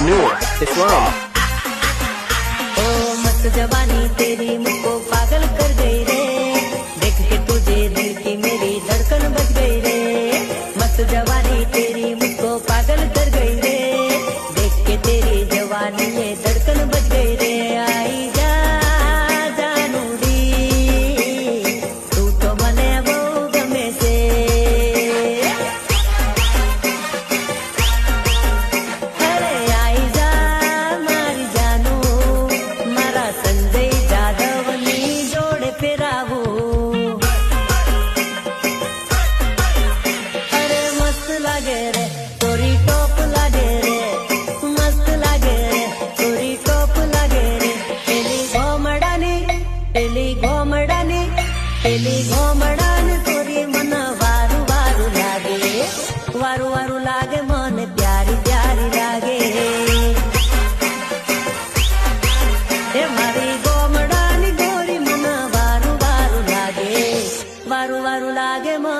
नूर इस्लाम। ओ मस्त जवानी तेरी मुझको पागल कर गई रे, देख के तुझे दिल की मेरी धड़कन बज गई रे। मस्त जवानी तेरी मुझको पागल कर गई रे, देख के तेरी जवानी ये धड़कन बज गई रे। आई जा जानूडी तू तो मने बहु गमे से, अरे आई जा मारी जानू मारा संजय जाधवनी जोड़े फेरावू। अरे मस्त लागे रे तोरी टोप लागे रे, मस्त लागे रे तोरी टोप लागे रे। पेली घोमड़ानी तोरी मन वारू वारू लागे, वारू वारू लागे मन प्यारी प्यारी लागे। ए मारी घोमड़ानी गोरी मन वारू वारू लागे, वारू वारू लागे मन